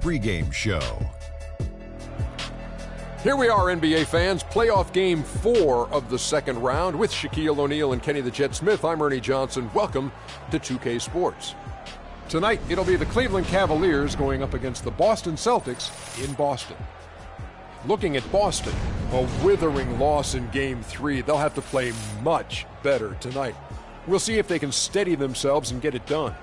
pregame show. Here we are, NBA fans. Playoff game 4 of the second round with Shaquille O'Neal and Kenny the Jet Smith. I'm Ernie Johnson. Welcome to 2K Sports. Tonight, it'll be the Cleveland Cavaliers going up against the Boston Celtics in Boston. Looking at Boston, a withering loss in Game 3. They'll have to play much better tonight. We'll see if they can steady themselves and get it done.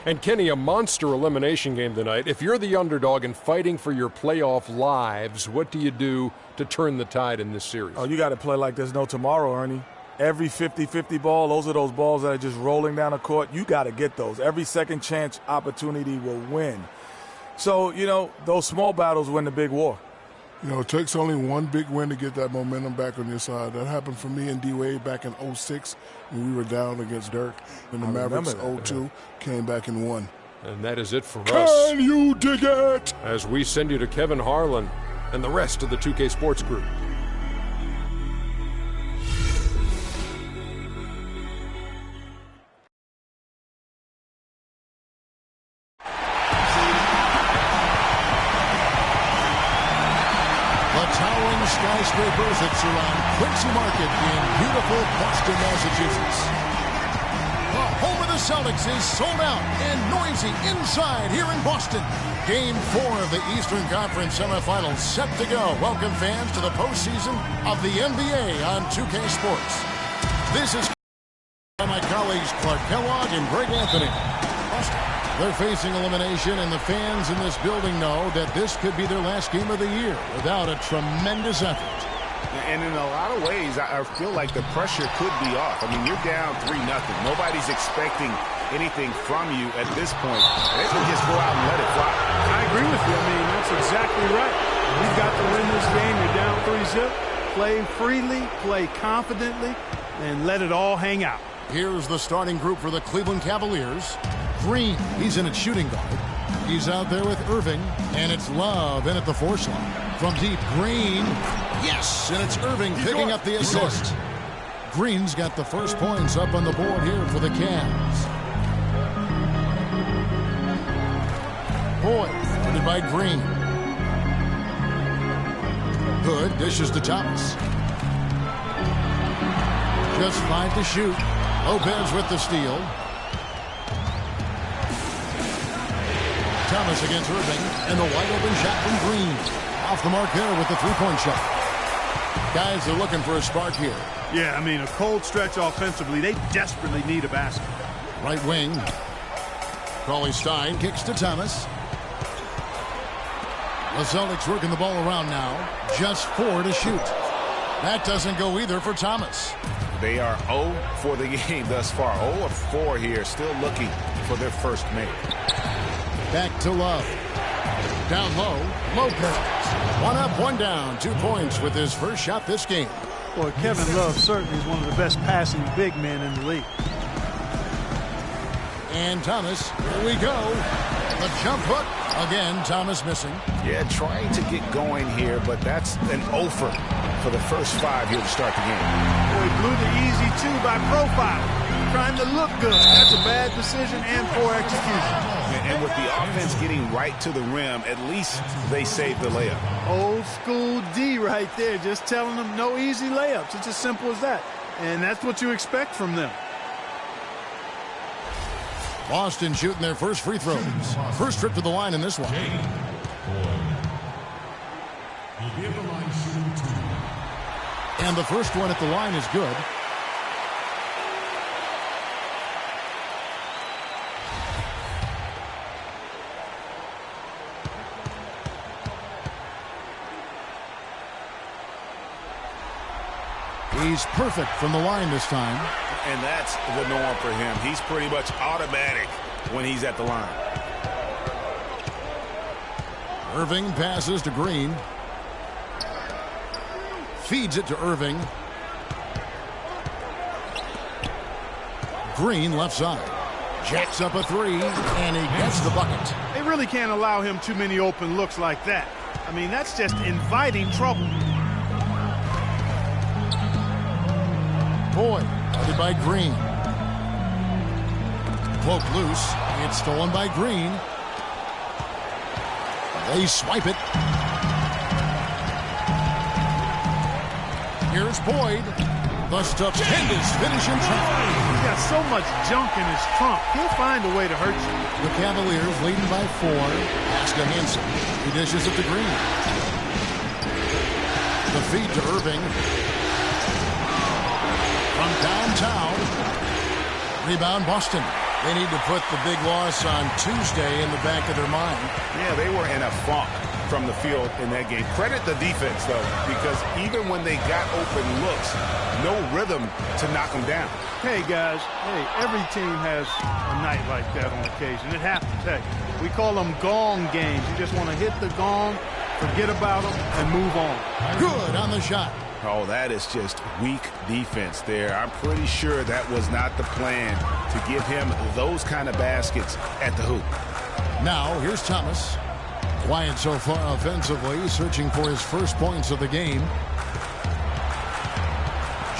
And Kenny, a monster elimination game tonight. If you're the underdog and fighting for your playoff lives, what do you do to turn the tide in this series? Oh, you got to play like there's no tomorrow, Ernie. Every 50-50 ball, those are those balls that are just rolling down the court. You got to get those. Every second chance opportunity will win. So, those small battles win the big war. It takes only one big win to get that momentum back on your side. That happened for me and D-Wade back in 06 when we were down against Dirk. And the Mavericks 0-2 came back and won. And that is it for us. Can you dig it? As we send you to Kevin Harlan and the rest of the 2K Sports Group. Skyscrapers that surround Quincy Market in beautiful Boston, Massachusetts. The home of the Celtics is sold out and noisy inside here in Boston. Game 4 of the Eastern Conference Semifinals set to go. Welcome fans to the postseason of the NBA on 2K Sports. This is by my colleagues Clark Kellogg and Greg Anthony. Boston. They're facing elimination, and the fans in this building know that this could be their last game of the year without a tremendous effort. And in a lot of ways, I feel like the pressure could be off. I mean, you're down 3-0. Nobody's expecting anything from you at this point. They can just go out and let it fly. I agree with you. I mean, that's exactly right. You've got to win this game. You're down 3-0. Play freely, play confidently, and let it all hang out. Here's the starting group for the Cleveland Cavaliers. Green, he's in at shooting guard. He's out there with Irving, and it's Love in at the force line. From deep, Green, yes, and it's Irving picking up the assist. Green's got the first points up on the board here for the Cavs. Boyd, guarded by Green. Hood dishes to Thomas. Just 5 to shoot. Lopez with the steal. Thomas against Irving, and the wide-open shot from Green. Off the mark there with the three-point shot. Guys are looking for a spark here. Yeah, I mean, a cold stretch offensively. They desperately need a basket. Right wing. Cauley-Stein kicks to Thomas. The Celtics working the ball around now. Just 4 to shoot. That doesn't go either for Thomas. They are 0 for the game thus far. 0 of 4 here, still looking for their first make. Back to Love. Down low, Lopez. 1 up, 1 down. 2 points with his first shot this game. Boy, Kevin Love certainly is one of the best passing big men in the league. And Thomas, here we go. The jump hook. Again, Thomas missing. Yeah, trying to get going here, but that's an offer for the first 5 here to start the game. Boy, blew the easy 2 by profile. Trying to look good. That's a bad decision and poor execution. And with the offense getting right to the rim, at least they saved the layup. Old school D right there, just telling them no easy layups. It's as simple as that. And that's what you expect from them. Boston shooting their first free throws. First trip to the line in this one. And the first one at the line is good. He's perfect from the line this time. And that's the norm for him. He's pretty much automatic when he's at the line. Irving passes to Green. Feeds it to Irving. Green left side. Jacks up a 3, and he gets the bucket. They really can't allow him too many open looks like that. I mean, that's just inviting trouble. Boyd, guarded by Green. Cloak loose. It's stolen by Green. They swipe it. Here's Boyd. The stupendous finish in trunk. He's got so much junk in his trunk. He'll find a way to hurt you. The Cavaliers leading by 4. Pass to Hansen. He dishes it to Green. The feed to Irving. From downtown. Rebound Boston. They need to put the big loss on Tuesday in the back of their mind. Yeah, they were in a funk from the field in that game. Credit the defense, though, because even when they got open looks, no rhythm to knock them down. Hey, guys, every team has a night like that on occasion. It happens. Hey, we call them gong games. You just want to hit the gong, forget about them, and move on. Good on the shot. Oh, that is just weak defense there. I'm pretty sure that was not the plan to give him those kind of baskets at the hoop. Now, here's Thomas. Quiet so far offensively, searching for his first points of the game.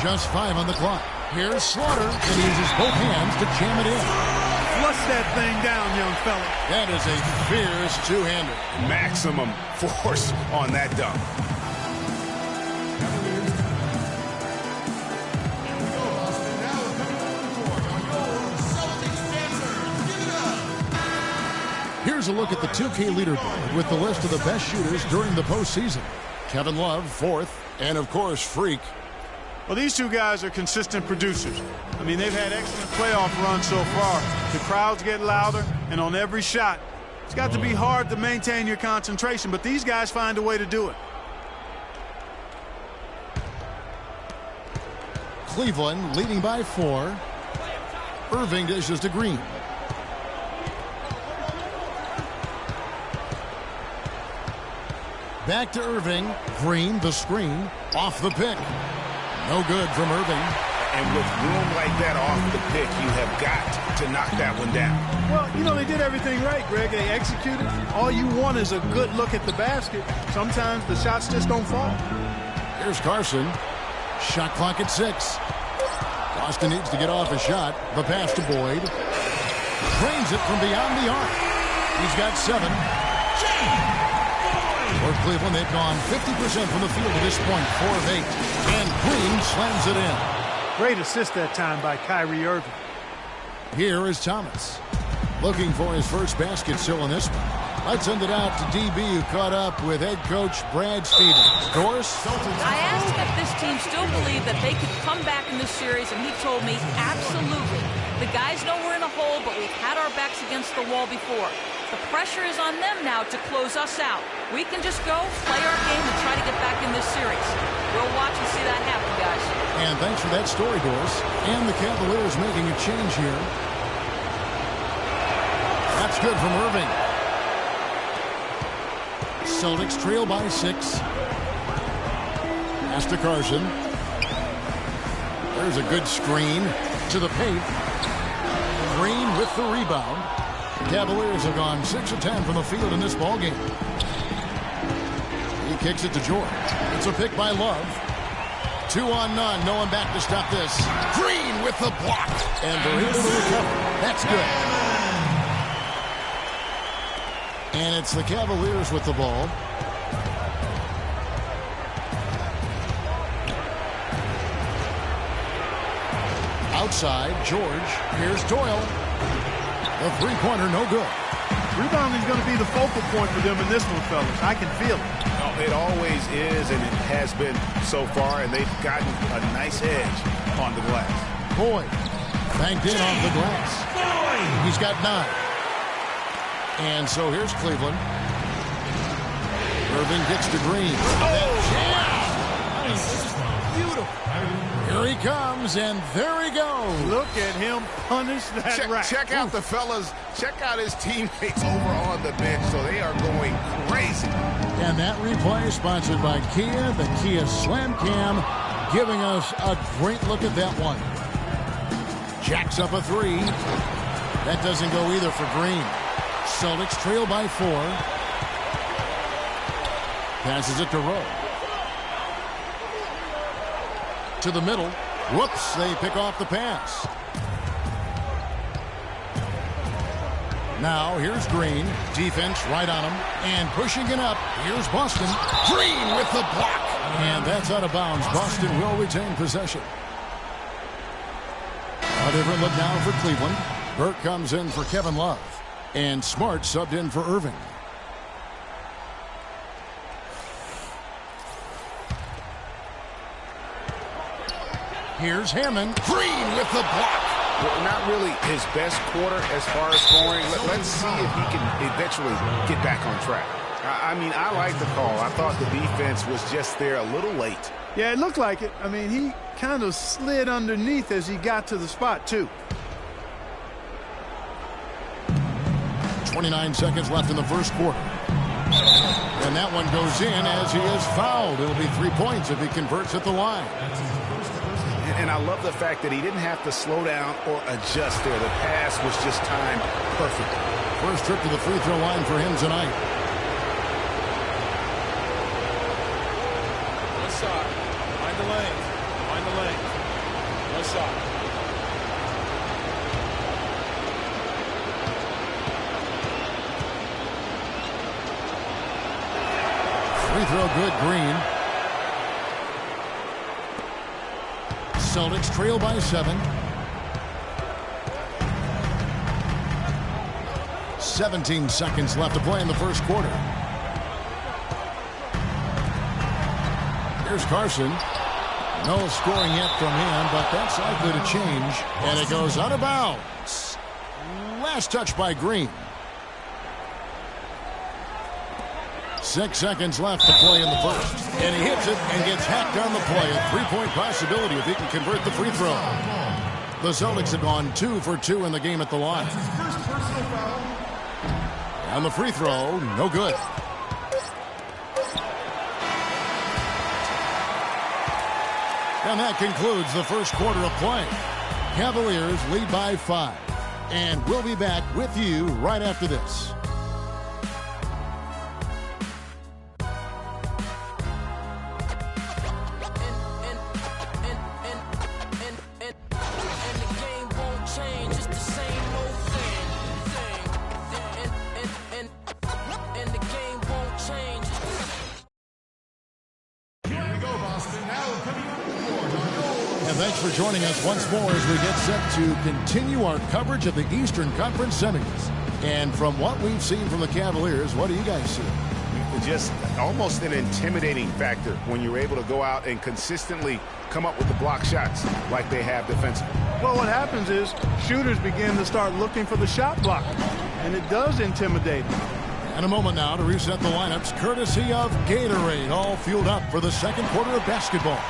Just 5 on the clock. Here's Slaughter, and he uses both hands to jam it in. Flush that thing down, young fella. That is a fierce two-hander. Maximum force on that dunk. Here's a look at the 2K leaderboard with the list of the best shooters during the postseason. Kevin Love, 4th, and of course, Freak. Well, these two guys are consistent producers. I mean, they've had excellent playoff runs so far. The crowds get louder, and on every shot, it's got to be hard to maintain your concentration, but these guys find a way to do it. Cleveland leading by 4. Irving dishes to Green. Back to Irving. Green, the screen. Off the pick. No good from Irving. And with room like that off the pick, you have got to knock that one down. Well, you know, they did everything right, Greg. They executed. All you want is a good look at the basket. Sometimes the shots just don't fall. Here's Carson. Shot clock at 6. Boston needs to get off a shot. The pass to Boyd. Drains it from beyond the arc. He's got 7. For Cleveland, they've gone 50% from the field at this point, 4 of 8. And Green slams it in. Great assist that time by Kyrie Irving. Here is Thomas. Looking for his first basket still in this one. Let's send it out to DB, who caught up with head coach Brad Stevens. Doris? I asked him if this team still believed that they could come back in this series, and he told me absolutely. The guys know we're in a hole, but we've had our backs against the wall before. The pressure is on them now to close us out. We can just go, play our game, and try to get back in this series. We'll watch and see that happen, guys. And thanks for that story, Doris. And the Cavaliers making a change here. That's good from Irving. Celtics trail by 6. Pass to Carson. There's a good screen to the paint. Green with the rebound. The Cavaliers have gone 6 of 10 from the field in this ballgame. He kicks it to George. It's a pick by Love. 2 on none. No one back to stop this. Green with the block. And they're able to recover. That's good. And it's the Cavaliers with the ball. Outside, George. Here's Doyle. The three-pointer, no good. Rebounding is going to be the focal point for them in this one, fellas. I can feel it. Oh, it always is, and it has been so far, and they've gotten a nice edge on the glass. Boyd banked in off the glass. He's got 9. And so here's Cleveland. Irving gets to Green. Beautiful. Here he comes, and there he goes. Look at him punish that rack. Check out the fellas. Check out his teammates over on the bench. So they are going crazy. And that replay sponsored by Kia, the Kia Slam Cam, giving us a great look at that one. Jacks up a 3. That doesn't go either for Green. Celtics trail by 4. Passes it to Rowe. To the middle. Whoops, they pick off the pass. Now here's Green. Defense right on him. And pushing it up. Here's Boston. Green with the block. And that's out of bounds. Boston will retain possession. A different look now for Cleveland. Burke comes in for Kevin Love. And Smart subbed in for Irving. Here's Hammond. Green with the block. Well, not really his best quarter as far as scoring. Let's see if he can eventually get back on track. I mean, I like the call. I thought the defense was just there a little late. Yeah, it looked like it. I mean, he kind of slid underneath as he got to the spot, too. 29 seconds left in the first quarter. And that one goes in as he is fouled. It'll be 3 points if he converts at the line. And I love the fact that he didn't have to slow down or adjust there. The pass was just timed perfectly. First trip to the free throw line for him tonight. No shot. Find the lane. Find the lane. No shot. Free throw good, Green. Celtics trail by 7. 17 seconds left to play in the first quarter. Here's Carson. No scoring yet from him, but that's likely to change. And it goes out of bounds. Last touch by Green. 6 seconds left to play in the first. And he hits it and gets hacked on the play. A 3-point possibility if he can convert the free throw. The Celtics have gone 2 for 2 in the game at the line. And the free throw, no good. And that concludes the first quarter of play. Cavaliers lead by 5. And we'll be back with you right after this. Thanks for joining us once more as we get set to continue our coverage of the Eastern Conference Semis. And from what we've seen from the Cavaliers, what do you guys see? Just almost an intimidating factor when you're able to go out and consistently come up with the block shots like they have defensively. Well, what happens is shooters begin to start looking for the shot blocker, and it does intimidate them. And a moment now to reset the lineups, courtesy of Gatorade, all fueled up for the second quarter of basketball.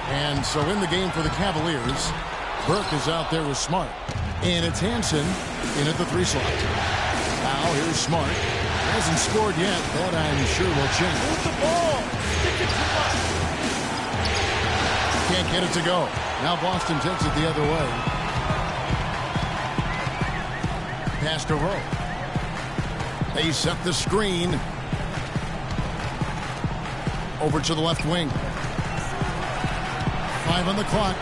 And so in the game for the Cavaliers, Burke is out there with Smart. And it's Hansen in at the 3 slot. Now here's Smart. Hasn't scored yet. That I'm sure will change. Move the ball. Stick it too much. Can't get it to go. Now Boston takes it the other way. Pass to Rowe. They set the screen. Over to the left wing. 5 on the clock.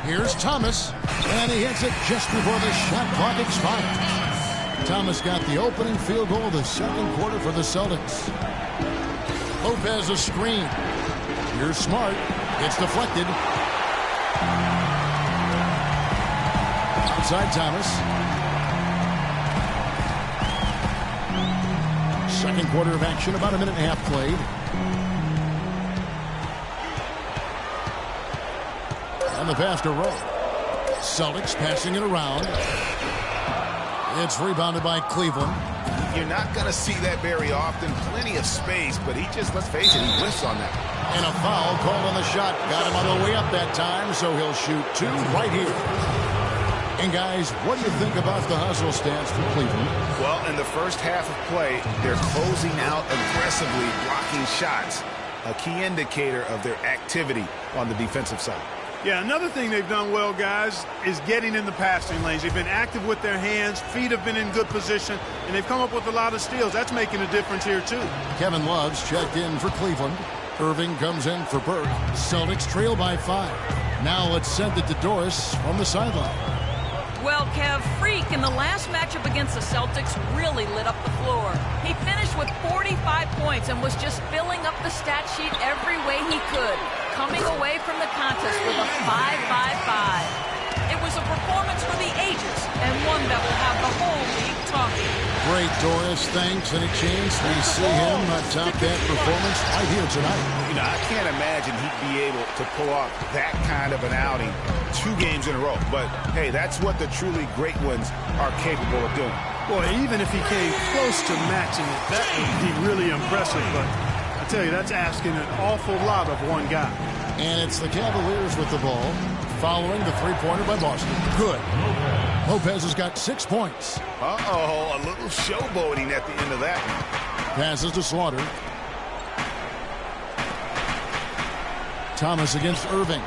Here's Thomas. And he hits it just before the shot clock expires. Thomas got the opening field goal of the second quarter for the Celtics. Lopez a screen. Here's Smart. It's deflected. Outside Thomas. Second quarter of action, about a minute and a half played. And the pass to Rowe. Celtics passing it around. It's rebounded by Cleveland. You're not going to see that very often. Plenty of space, but he just, let's face it, he whiffs on that. And a foul called on the shot. Got him on the way up that time, so he'll shoot 2 right here. And guys, what do you think about the hustle stance for Cleveland? Well, in the first half of play, they're closing out aggressively, blocking shots. A key indicator of their activity on the defensive side. Yeah, another thing they've done well, guys, is getting in the passing lanes. They've been active with their hands. Feet have been in good position, and they've come up with a lot of steals. That's making a difference here, too. Kevin Love's checked in for Cleveland. Irving comes in for Burke. Celtics trail by 5. Now let's send it to Doris on the sideline. Well, Kev, Freak in the last matchup against the Celtics really lit up the floor. He finished with 45 points and was just filling up the stat sheet every way he could, coming away from the contest with a 5.55. It was a performance for the ages and one that will have the whole league talking. Great, Doris. Thanks. Any chance we see him top that performance right here tonight? You know, I can't imagine he'd be able to pull off that kind of an outing 2 games in a row. But, hey, that's what the truly great ones are capable of doing. Boy, even if he came close to matching it, that would be really impressive. But I tell you, that's asking an awful lot of one guy. And it's the Cavaliers with the ball, following the three-pointer by Boston. Good. Lopez has got 6 points. Uh-oh, a little showboating at the end of that one. Passes to Slaughter. Thomas against Irving.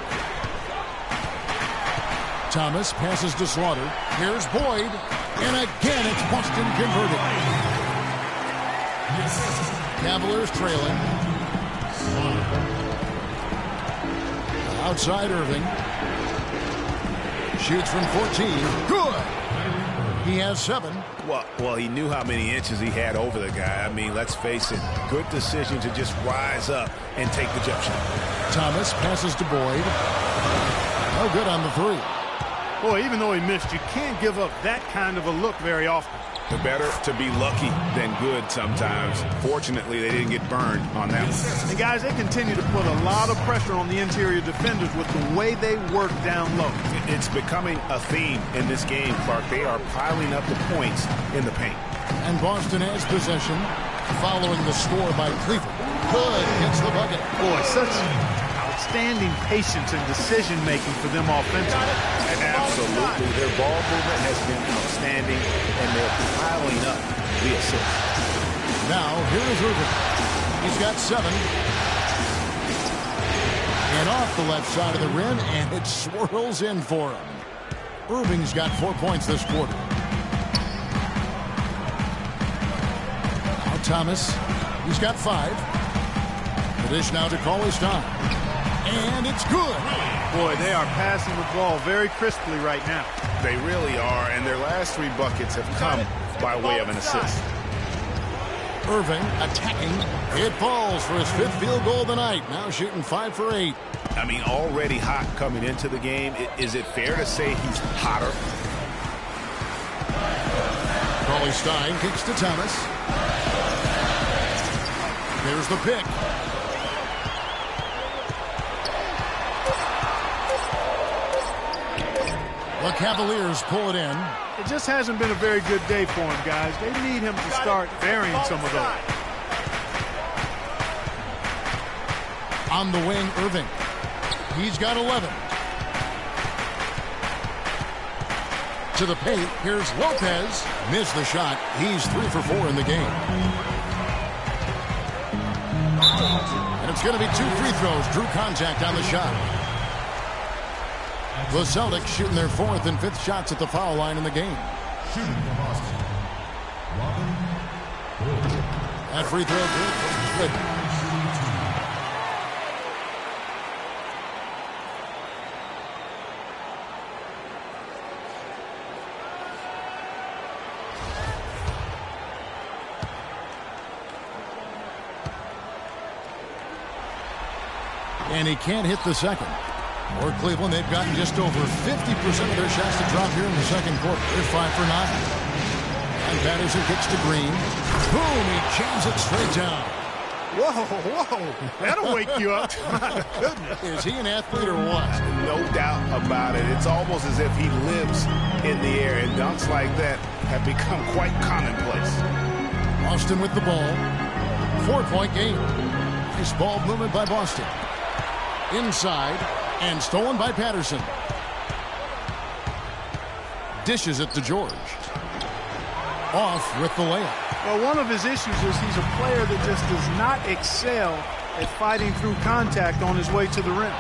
Thomas passes to Slaughter. Here's Boyd. And again, it's Boston converted. Cavaliers trailing. Outside Irving. Shoots from 14. Good. He has 7. Well, he knew how many inches he had over the guy. I mean, let's face it, good decision to just rise up and take the jump shot. Thomas passes to Boyd. No good on the 3. Boy, even though he missed, you can't give up that kind of a look very often. The better to be lucky than good sometimes. Fortunately, they didn't get burned on that one. And guys, they continue to put a lot of pressure on the interior defenders with the way they work down low. It's becoming a theme in this game, Clark. They are piling up the points in the paint. And Boston has possession following the score by Cleveland. Good. Hits the bucket. Boy, such outstanding patience and decision-making for them offensively. Absolutely. Their ball movement has been outstanding, and they're piling up the assists. Now, here is Irving. He's got 7. And off the left side of the rim, and it swirls in for him. Irving's got 4 points this quarter. Now Thomas, he's got 5. The dish now to call his time. And it's good. Boy, they are passing the ball very crisply right now. They really are, and their last 3 buckets have come by way of an assist. Irving attacking. It falls for his 5th field goal of the night. Now shooting 5 for 8. I mean, already hot coming into the game. Is it fair to say he's hotter? Cauley Stein kicks to Thomas. There's the pick. The Cavaliers pull it in. It just hasn't been a very good day for him, guys. They need him to start varying some of those. On the wing, Irving. He's got 11. To the paint, here's Lopez. Missed the shot. He's 3 for 4 in the game. And it's going to be 2 free throws. Drew contact on the shot. The Celtics shooting their 4th and 5th shots at the foul line in the game. That free throw good. And he can't hit the second. For Cleveland, they've gotten just over 50% of their shots to drop here in the second quarter. They're 5 for 9. And Patterson kicks to Green. Boom! He jams it straight down. Whoa. That'll wake you up. My goodness. Is he an athlete or what? No doubt about it. It's almost as if he lives in the air, and dunks like that have become quite commonplace. Boston with the ball. 4-point game. Nice ball movement by Boston. Inside. And stolen by Patterson. Dishes it to George. Off with the layup. Well, one of his issues is he's a player that just does not excel at fighting through contact on his way to the rim.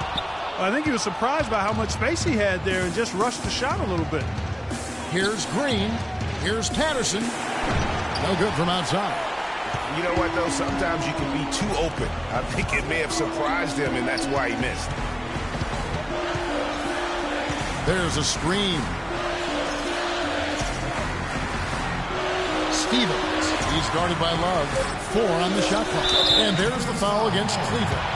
I think he was surprised by how much space he had there and just rushed the shot a little bit. Here's Green. Here's Patterson. No good from outside. You know what, though? Sometimes you can be too open. I think it may have surprised him, and that's why he missed. There's a screen. Stevens. He's guarded by Love. 4 on the shot clock. And there's the foul against Cleveland.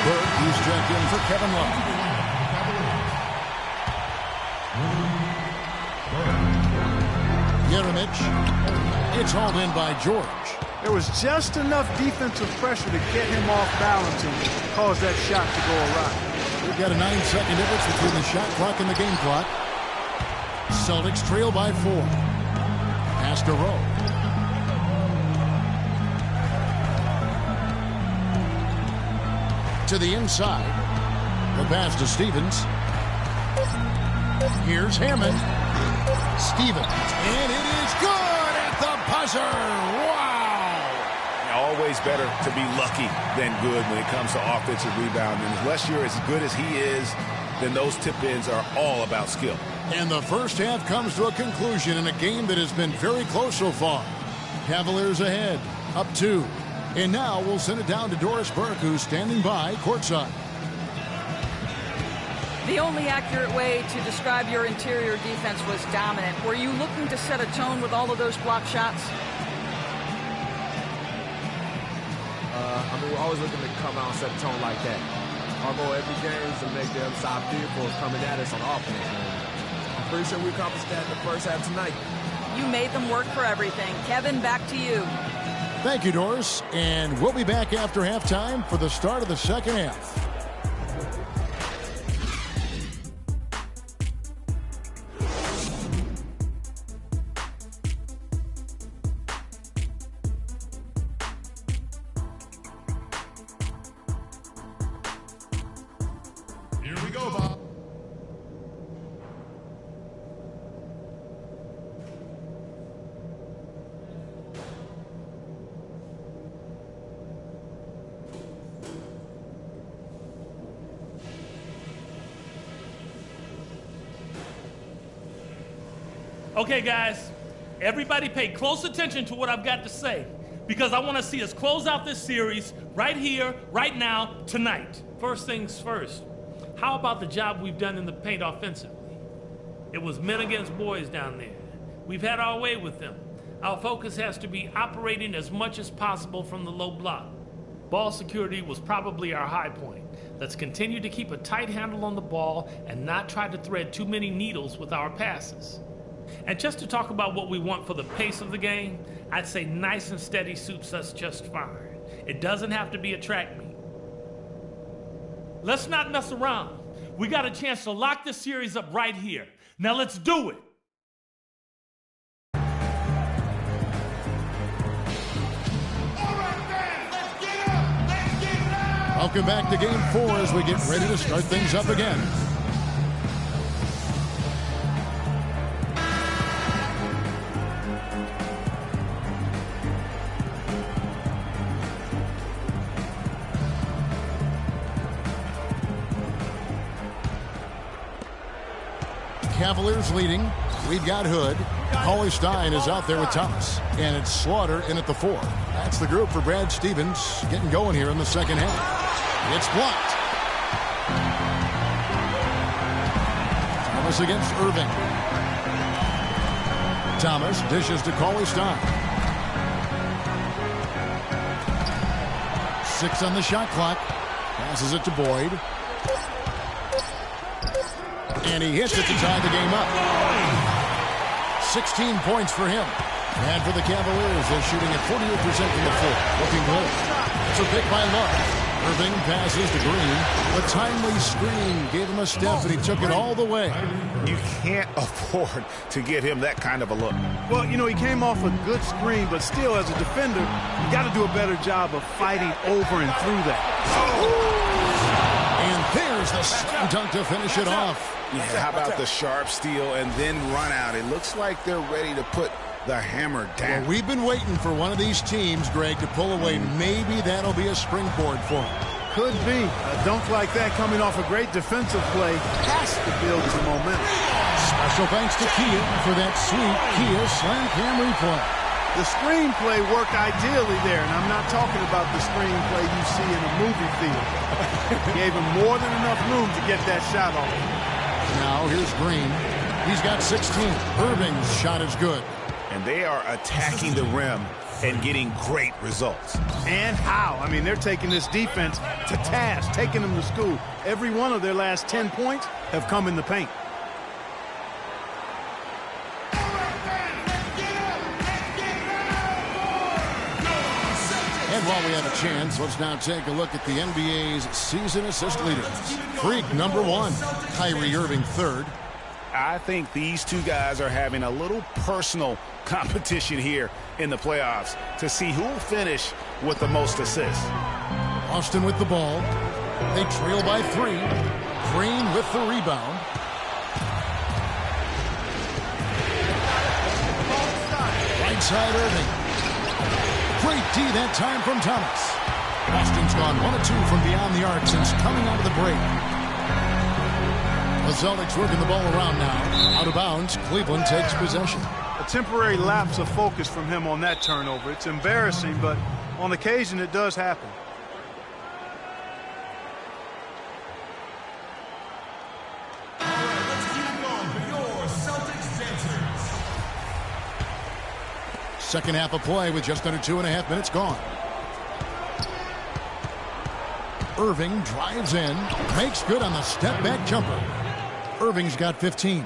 Burke, who's checked in for Kevin Love. Yeremich. It's hauled in by George. There was just enough defensive pressure to get him off balance and cause that shot to go awry. We've got a 9-second difference between the shot clock and the game clock. Celtics trail by 4. Pass to Rowe. To the inside. The pass to Stevens. Here's Hammond. Stevens. And it is good at the buzzer. Wow. Always better to be lucky than good when it comes to offensive rebounding. Unless you're as good as he is, then those tip-ins are all about skill. And the first half comes to a conclusion in a game that has been very close so far. Cavaliers ahead, up 2. And now we'll send it down to Doris Burke, who's standing by courtside. The only accurate way to describe your interior defense was dominant. Were you looking to set a tone with all of those block shots? I mean, we're always looking to come out and set a tone like that. Our goal every game is to make the other side fearful of coming at us on offense. And I'm pretty sure we accomplished that in the first half tonight. You made them work for everything. Kevin, back to you. Thank you, Doris. And we'll be back after halftime for the start of the second half. Okay, guys, everybody pay close attention to what I've got to say, because I want to see us close out this series right here, right now, tonight. First things first, how about the job we've done in the paint offensively? It was men against boys down there. We've had our way with them. Our focus has to be operating as much as possible from the low block. Ball security was probably our high point. Let's continue to keep a tight handle on the ball and not try to thread too many needles with our passes. And just to talk about what we want for the pace of the game, I'd say nice and steady suits us just fine. It doesn't have to be a track meet. Let's not mess around. We got a chance to lock this series up right here. Now let's do it. Welcome back to Game 4 as we get ready to start things up again. Cavaliers leading. We've got Hood. Cauley Stein is out there with Thomas. And it's Slaughter in at the 4. That's the group for Brad Stevens getting going here in the second half. It's blocked. Thomas against Irving. Thomas dishes to Cauley Stein. 6 on the shot clock. Passes it to Boyd. And he hits it to tie the game up. 16 points for him. And for the Cavaliers, they're shooting at 48% from the floor. Looking good. It's a pick by Love. Irving passes to Green. The timely screen gave him a step, and he took it all the way. You can't afford to get him that kind of a look. Well, you know, he came off a good screen, but still, as a defender, you got to do a better job of fighting over and through that. And there's the slam dunk to finish it off. Yeah, how about the sharp steal and then run out? It looks like they're ready to put the hammer down. Well, we've been waiting for one of these teams, Greg, to pull away. Maybe that'll be a springboard for them. Could be. A dunk like that coming off a great defensive play has to build some momentum. Special thanks to Kia for that sweet Kia Slam Cam replay. The screenplay worked ideally there, and I'm not talking about the screenplay you see in a movie theater. Gave him more than enough room to get that shot off. Now here's Green. He's got 16. Irving's shot is good. And they are attacking the rim and getting great results. And how? I mean, they're taking this defense to task, taking them to school. Every one of their last 10 points have come in the paint. And while we have a chance, let's now take a look at the NBA's season assist leaders. Freak number 1, Kyrie Irving third. I think these two guys are having a little personal competition here in the playoffs to see who will finish with the most assists. Austin with the ball. They trail by 3. Green with the rebound. Right side Irving. Great D that time from Thomas. Austin's gone 1 of 2 from beyond the arc since coming out of the break. The Celtics working the ball around now. Out of bounds, Cleveland takes possession. A temporary lapse of focus from him on that turnover. It's embarrassing, but on occasion it does happen. Second half of play with just under 2.5 minutes gone. Irving drives in, makes good on the step-back jumper. Irving's got 15.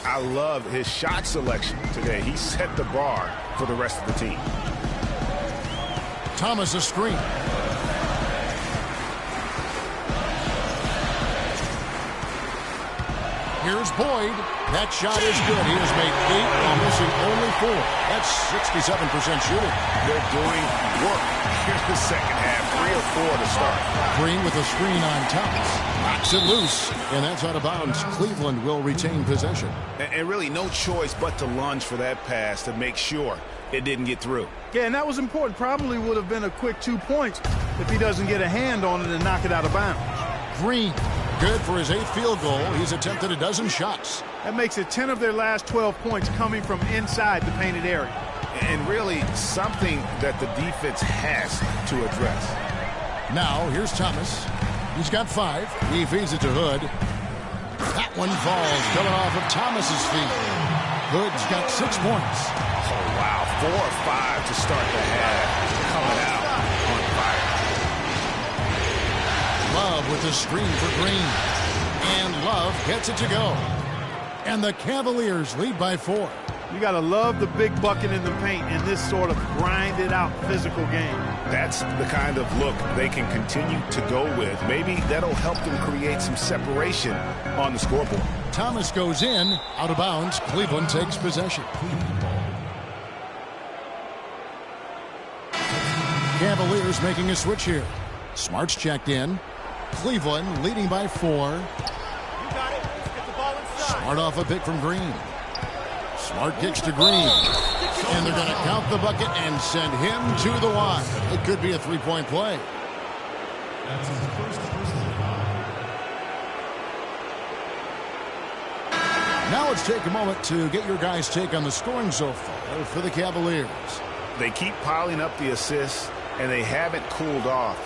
I love his shot selection today. He set the bar for the rest of the team. Thomas a screen. Here's Boyd. That shot is good. He has made 8 while missing only 4. That's 67% shooting. They're doing work here in the second half. 3 or 4 to start. Green with a screen on Thomas. Knocks it loose, and that's out of bounds. Cleveland will retain possession. And really no choice but to lunge for that pass to make sure it didn't get through. Yeah, and that was important. Probably would have been a quick 2 points if he doesn't get a hand on it and knock it out of bounds. Green, good for his 8th field goal. He's attempted a dozen shots. That makes it 10 of their last 12 points coming from inside the painted area. And really something that the defense has to address. Now, here's Thomas. He's got 5. He feeds it to Hood. That one falls, coming off of Thomas's feet. Hood's got 6 points. Oh, wow. 4 or 5 to start the half. Coming out on fire. Love with the screen for Green. And Love gets it to go. And the Cavaliers lead by 4. You got to love the big bucket in the paint in this sort of grinded-out physical game. That's the kind of look they can continue to go with. Maybe that'll help them create some separation on the scoreboard. Thomas goes in, out of bounds. Cleveland takes possession. Cavaliers making a switch here. Smart's checked in. Cleveland leading by 4. You got it. Let's get the ball inside. Smart off a pick from Green. Smart kicks to Green. And they're going to count the bucket and send him to the line. It could be a 3-point play. That's his first personal foul. Now let's take a moment to get your guys' take on the scoring so far for the Cavaliers. They keep piling up the assists, and they haven't cooled off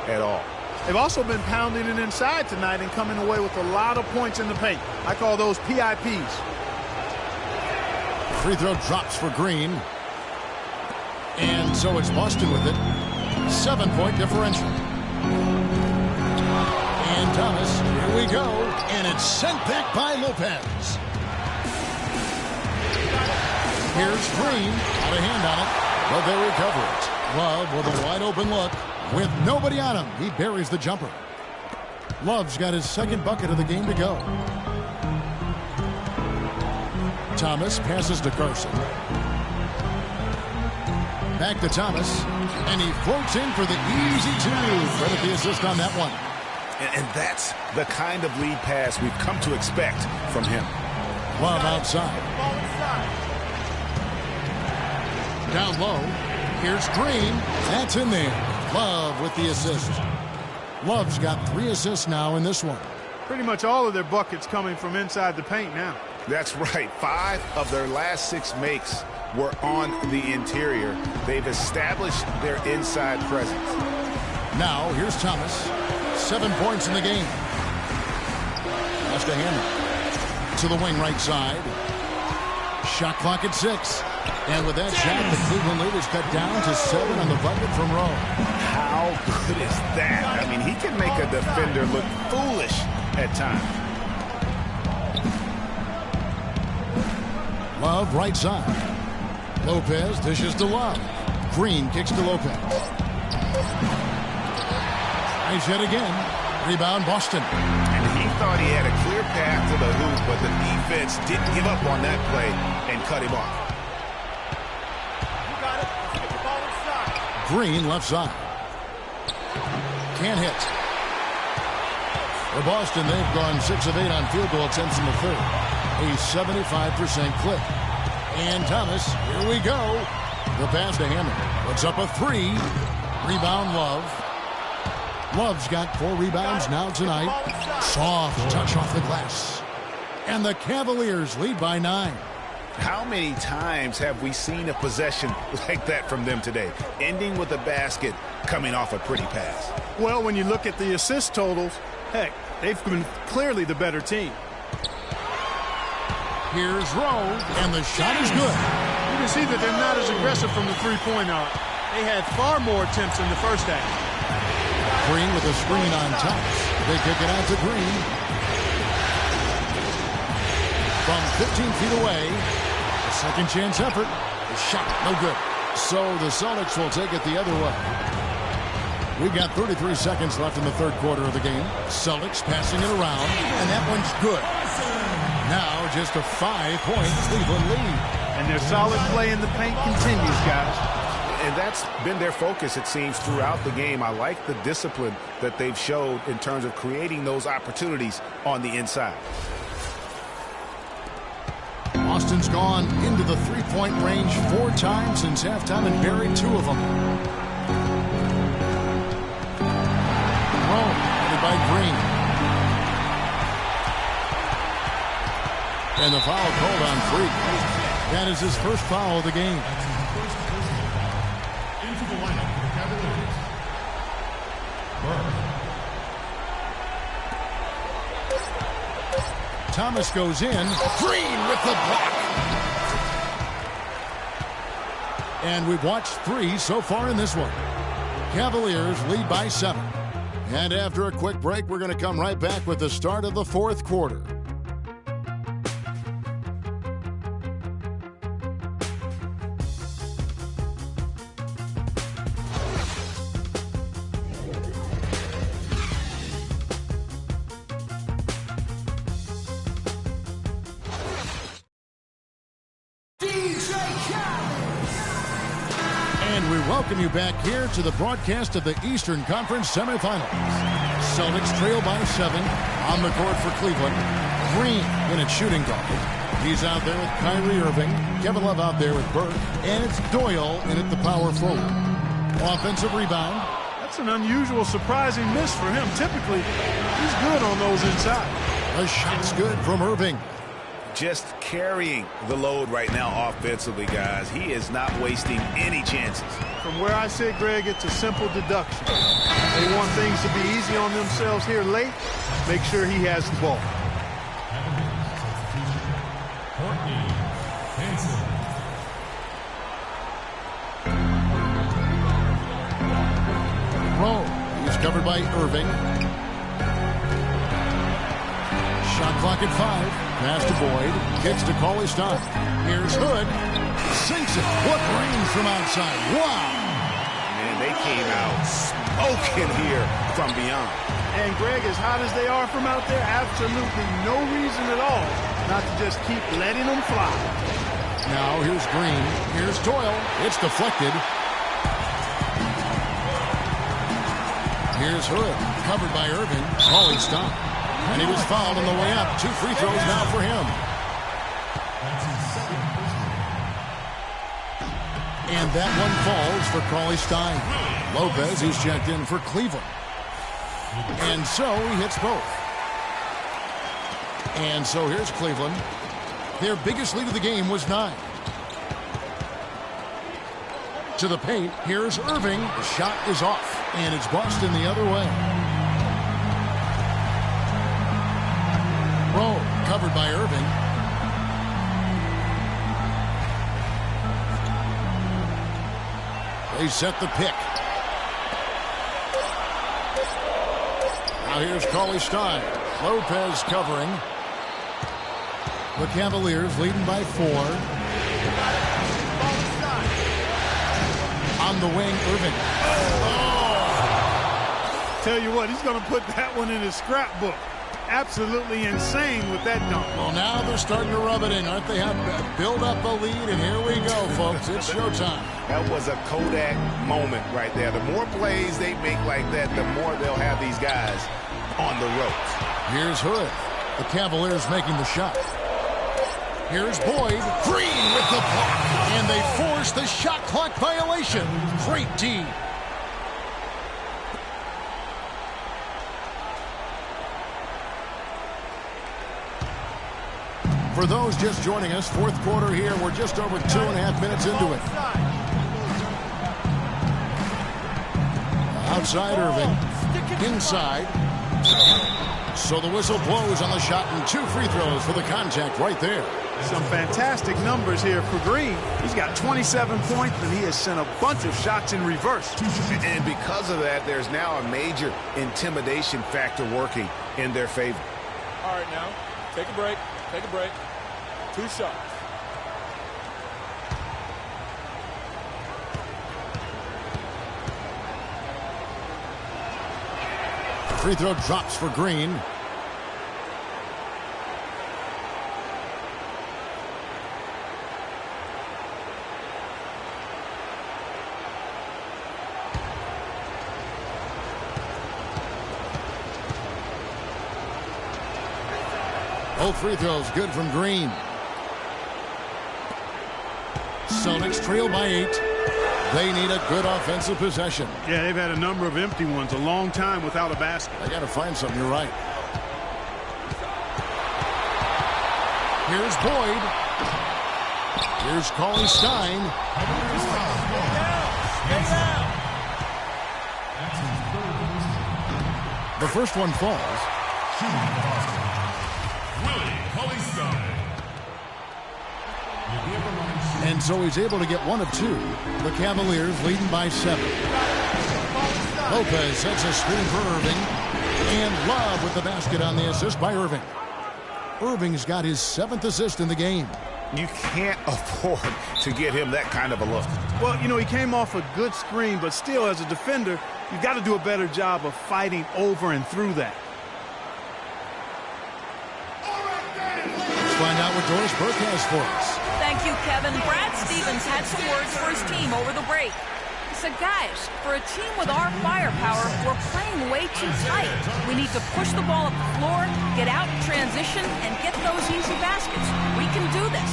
at all. They've also been pounding it inside tonight and coming away with a lot of points in the paint. I call those PIPs. Free throw drops for Green. And so it's Boston with it. 7-point differential. And Thomas, here we go. And it's sent back by Lopez. Here's Green. Out of hand on it. But they recover it. Love with a wide open look. With nobody on him, he buries the jumper. Love's got his 2nd bucket of the game to go. Thomas passes to Carson. Back to Thomas. And he floats in for the easy 2. Credit the assist on that one. And that's the kind of lead pass we've come to expect from him. Love outside. Down low. Here's Green. That's in there. Love with the assist. Love's got 3 assists now in this one. Pretty much all of their buckets coming from inside the paint now. That's right. 5 of their last 6 makes were on the interior. They've established their inside presence. Now, here's Thomas. 7 points in the game. Has to handle. to the wing right side. Shot clock at 6. And with that shot, the Cleveland lead is cut down to 7 on the bucket from Rowe. How good is that? I mean, he can make a defender look foolish at times. Love right side. Lopez dishes to Love. Green kicks to Lopez. Nice hit again. Rebound Boston. And he thought he had a clear path to the hoop, but the defense didn't give up on that play and cut him off. Green left side. Can't hit. For Boston, they've gone 6 of 8 on field goal attempts in the third. A 75% clip. And Thomas, here we go. The pass to Hammond. Puts up a 3. Rebound Love. Love's got 4 rebounds now tonight. Soft touch off the glass. And the Cavaliers lead by 9. How many times have we seen a possession like that from them today, ending with a basket coming off a pretty pass? Well, when you look at the assist totals, heck, they've been clearly the better team. Here's Rowe, and the shot is good. You can see that they're not as aggressive from the three-point arc. They had far more attempts in the first half. Green with a screen on Thomas. They kick it out to Green. From 15 feet away, a second chance effort. The shot, no good. So the Celtics will take it the other way. We've got 33 seconds left in the third quarter of the game. Celtics passing it around, and that one's good. Now just a 5-point Cleveland lead. And their solid play in the paint continues, guys. And that's been their focus, it seems, throughout the game. I like the discipline that they've showed in terms of creating those opportunities on the inside. Austin's gone into the three-point range 4 times since halftime and buried 2 of them. Rowe, headed by Green. And the foul called on Freak. That is his first foul of the game. Into the lineup for the Cavaliers. Thomas goes in. Green with the block. And we've watched 3 so far in this one. Cavaliers lead by 7. And after a quick break, we're going to come right back with the start of the fourth quarter. And we welcome you back here to the broadcast of the Eastern Conference Semifinals. Celtics trail by 7 on the court for Cleveland. Green in its shooting guard. He's out there with Kyrie Irving. Kevin Love out there with Burke. And it's Doyle in at the power forward. Offensive rebound. That's an unusual, surprising miss for him. Typically, he's good on those inside. The shot's good from Irving. Just carrying the load right now offensively, guys. He is not wasting any chances. From where I sit, Greg, it's a simple deduction. They want things to be easy on themselves here late. Make sure he has the ball. Rowe. He's covered by Irving. Shot clock at 5. Pass to Boyd. Kicks to Cauley-Stein. Here's Hood. Sinks it. What range from outside. Wow. Man, they came out smoking here from beyond. And, Greg, as hot as they are from out there, absolutely no reason at all not to just keep letting them fly. Now here's Green. Here's Doyle. It's deflected. Here's Hood. Covered by Irving. Cauley-Stein. And he was fouled on the way up. 2 free throws now for him. And that one falls for Cauley-Stein. Lopez, who's checked in for Cleveland. And so he hits both. And so here's Cleveland. Their biggest lead of the game was 9. To the paint, here's Irving. The shot is off. And it's Boston the other way. Rowe, covered by Irving. They set the pick. Now here's Cauley Stein. Lopez covering. The Cavaliers leading by 4. On the wing, Irving. Tell you what, he's going to put that one in his scrapbook. Absolutely insane with that dunk. Well, now they're starting to rub it in, aren't they? Have build up a lead, and here we go, folks. It's showtime. That was a Kodak moment right there. The more plays they make like that, the more they'll have these guys on the ropes. Here's Hood. The Cavaliers making the shot. Here's Boyd. Green with the block. And they force the shot clock violation. Great D. For those just joining us, fourth quarter here. We're just over 2.5 minutes into it. Outside Irving. Inside. So the whistle blows on the shot and 2 free throws for the contact right there. Some fantastic numbers here for Green. He's got 27 points, and he has sent a bunch of shots in reverse. And because of that, there's now a major intimidation factor working in their favor. All right, now, take a break. Take a break. 2 shots. Free throw drops for Green. Both free throws good from Green. Celtics trail by 8. They need a good offensive possession. Yeah, they've had a number of empty ones, a long time without a basket. They got to find something. You're right. Here's Boyd. Here's Cauley Stein. The first one falls. And so he's able to get 1 of 2. The Cavaliers leading by 7. Lopez sets a screen for Irving. And Love with the basket on the assist by Irving. Irving's got his 7th assist in the game. You can't afford to get him that kind of a look. Well, you know, he came off a good screen, but still, as a defender, you've got to do a better job of fighting over and through that. Let's find out what Doris Burke has for us. Thank you, Kevin. Brad Stevens had some words for his team over the break. He said, guys, for a team with our firepower, we're playing way too tight. We need to push the ball up the floor, get out in transition, and get those easy baskets. We can do this.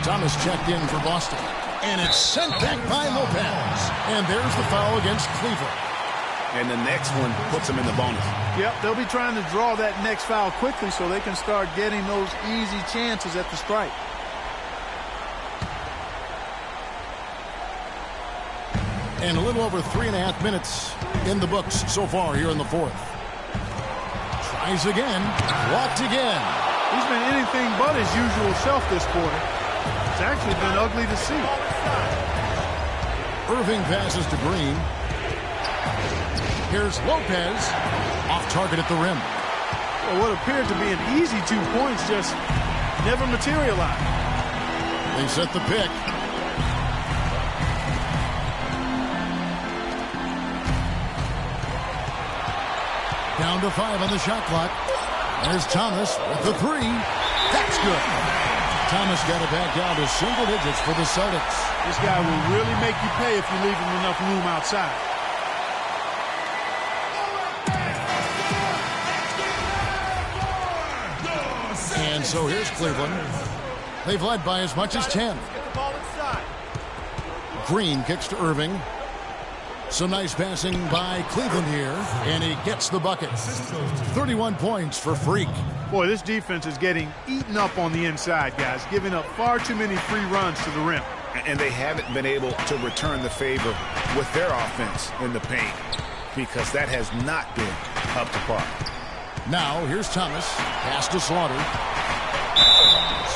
Thomas checked in for Boston. And it's sent back by Lopez. And there's the foul against Cleveland. And the next one puts them in the bonus. Yep, they'll be trying to draw that next foul quickly so they can start getting those easy chances at the strike. And a little over 3.5 minutes in the books so far here in the fourth. Tries again. Blocked again. He's been anything but his usual self this quarter. It's actually been ugly to see. Irving passes to Green. Here's Lopez. Off target at the rim. Well, what appeared to be an easy 2 points just never materialized. They set the pick. Down to 5 on the shot clock. There's Thomas with the 3. That's good. Thomas got it back down to single digits for the Celtics. This guy will really make you pay if you leave him enough room outside. And so here's Cleveland. They've led by as much as 10. Green kicks to Irving. Some nice passing by Cleveland here, and he gets the bucket. 31 points for Freak. Boy, this defense is getting eaten up on the inside, guys, giving up far too many free runs to the rim. And they haven't been able to return the favor with their offense in the paint because that has not been up to par. Now, here's Thomas. Pass to Slaughter.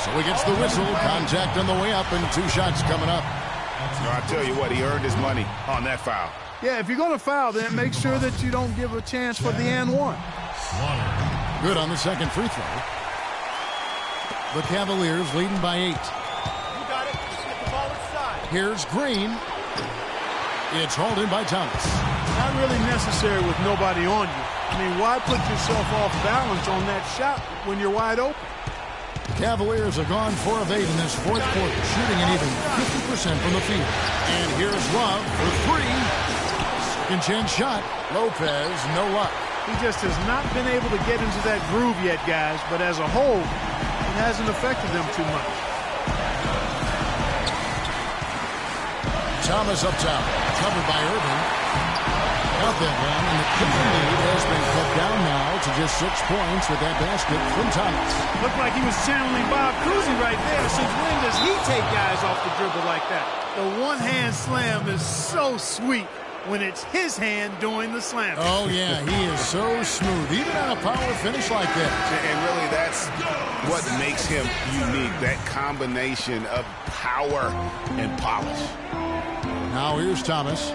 So he gets the whistle. Contact on the way up, and 2 shots coming up. I tell you what, he earned his money on that foul. Yeah, if you're going to foul, then make sure that you don't give a chance for the and one. Good on the second free throw. The Cavaliers leading by 8. You got it. Just get the ball inside. Here's Green. It's hauled in by Thomas. Not really necessary with nobody on you. I mean, why put yourself off balance on that shot when you're wide open? Cavaliers have gone 4 of 8 in this fourth quarter, shooting an even 50% from the field. And here's Love for 3. Second chance shot. Lopez, no luck. He just has not been able to get into that groove yet, guys. But as a whole, it hasn't affected them too much. Thomas up top, covered by Irving. Got that one, and the Cleveland lead has been cut down now to just 6 points with that basket from Thomas. Looked like he was channeling Bob Cousy right there. Since when does he take guys off the dribble like that? The one-hand slam is so sweet when it's his hand doing the slam. Oh, yeah, he is so smooth, even on a power finish like that. And really, that's what makes him unique, that combination of power and polish. Now here's Thomas.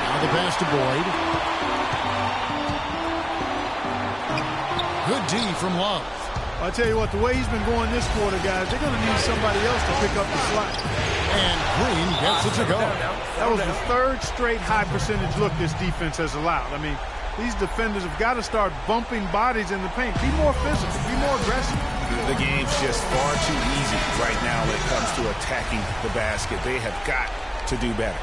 Now the pass to Boyd. Good D from Love. I'll tell you what, the way he's been going this quarter, guys, they're going to need somebody else to pick up the slack. And Green gets it to go. That was the 3rd straight high percentage look this defense has allowed. I mean, these defenders have got to start bumping bodies in the paint. Be more physical. Be more aggressive. The game's just far too easy right now when it comes to attacking the basket. They have got to do better.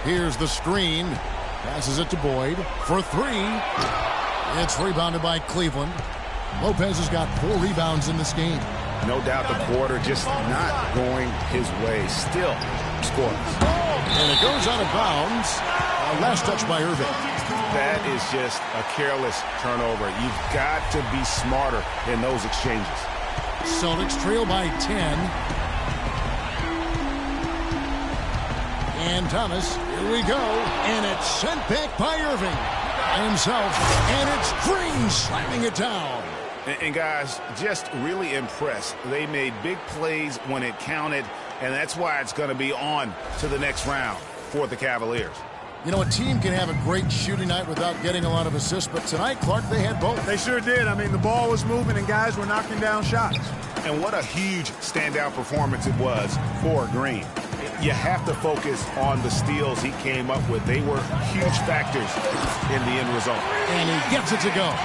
Here's the screen. Passes it to Boyd for 3. It's rebounded by Cleveland. Lopez has got 4 rebounds in this game. No doubt the quarter just not going his way. Still scoreless. And it goes out of bounds. Last touch by Irving. That is just a careless turnover. You've got to be smarter in those exchanges. Celtics trail by 10. And Thomas, here we go. And it's sent back by Irving by himself. And it's Green slamming it down. And guys, just really impressed. They made big plays when it counted, and that's why it's going to be on to the next round for the Cavaliers. You know, a team can have a great shooting night without getting a lot of assists, but tonight, Clark, they had both. They sure did. I mean, the ball was moving and guys were knocking down shots. And what a huge standout performance it was for Green. You have to focus on the steals he came up with. They were huge factors in the end result. And he gets it to go.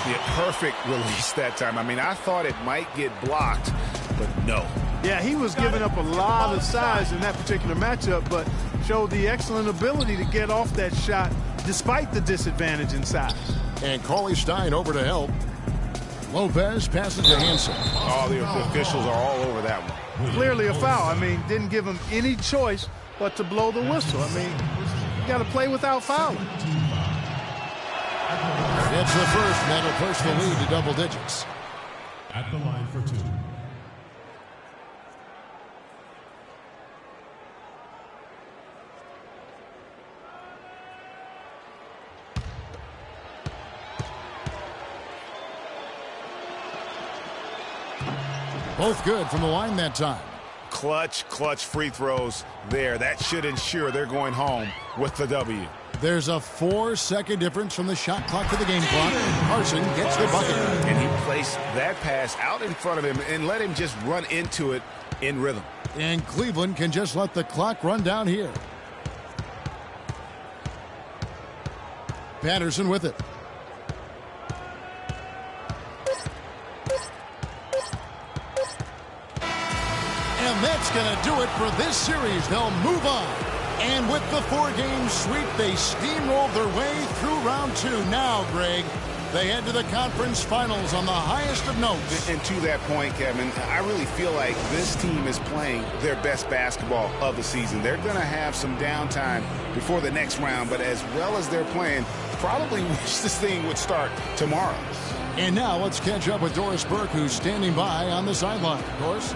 Yeah, perfect release that time. I mean, I thought it might get blocked, but no. Yeah, he was giving up a lot of size in that particular matchup, but showed the excellent ability to get off that shot despite the disadvantage in size. And Cauley Stein over to help. Lopez passes to Hansen. Oh, the officials are all over that one. Clearly a foul. I mean, didn't give him any choice but to blow the whistle. I mean, you got to play without fouling. It's the first, and that'll push the lead to double digits. At the line for 2. Both good from the line that time. Clutch free throws there. That should ensure they're going home with the W. There's a 4-second difference from the shot clock to the game clock. Carson gets the bucket. And he placed that pass out in front of him and let him just run into it in rhythm. And Cleveland can just let the clock run down here. Patterson with it. And that's going to do it for this series. They'll move on. And with the 4-game sweep, they steamrolled their way through round 2. Now, Greg, they head to the conference finals on the highest of notes. And to that point, Kevin, I really feel like this team is playing their best basketball of the season. They're going to have some downtime before the next round, but as well as they're playing, probably wish this thing would start tomorrow. And now let's catch up with Doris Burke, who's standing by on the sideline. Doris?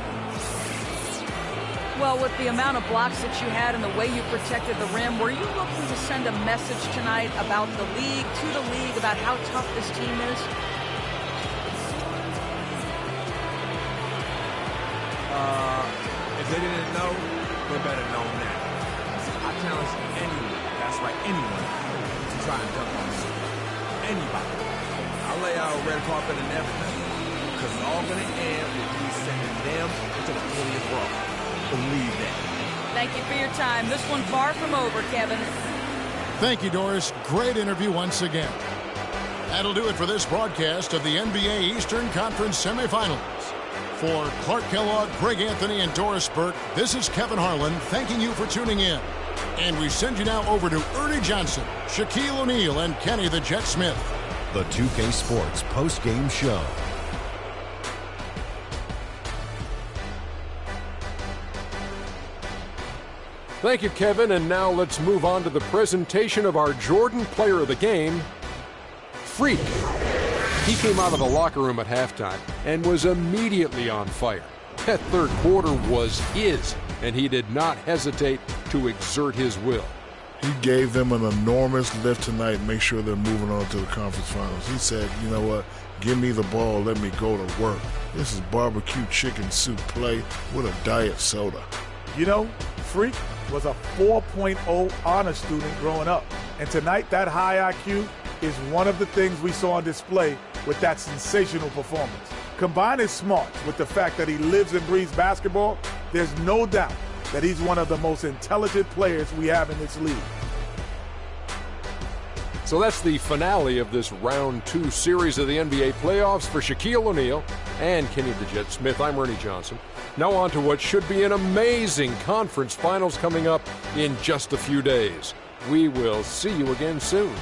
Well, with the amount of blocks that you had and the way you protected the rim, were you looking to send a message tonight about the league, to the league, about how tough this team is? If they didn't know, they better know now. I challenge anyone, that's right, anyone, to try and dunk on me. Anybody. I'll lay out a red carpet and everything. Because it's all going to end with me sending them into the 40th row. Believe that. Thank you for your time. This one's far from over, Kevin. Thank you, Doris. Great interview once again. That'll do it for this broadcast of the NBA Eastern Conference Semifinals. For Clark Kellogg, Greg Anthony, and Doris Burke, this is Kevin Harlan thanking you for tuning in. And we send you now over to Ernie Johnson, Shaquille O'Neal, and Kenny the Jet Smith. The 2K Sports post-game show. Thank you, Kevin. And now let's move on to the presentation of our Jordan Player of the Game, Freak. He came out of the locker room at halftime and was immediately on fire. That third quarter was his, and he did not hesitate to exert his will. He gave them an enormous lift tonight and make sure they're moving on to the conference finals. He said, you know what, give me the ball, let me go to work. This is barbecue chicken soup play with a diet soda. You know, Freak was a 4.0 honor student growing up. And tonight, that high IQ is one of the things we saw on display with that sensational performance. Combine his smarts with the fact that he lives and breathes basketball, there's no doubt that he's one of the most intelligent players we have in this league. So that's the finale of this round 2 series of the NBA playoffs for Shaquille O'Neal and Kenny the Jet Smith. I'm Ernie Johnson. Now on to what should be an amazing conference finals coming up in just a few days. We will see you again soon.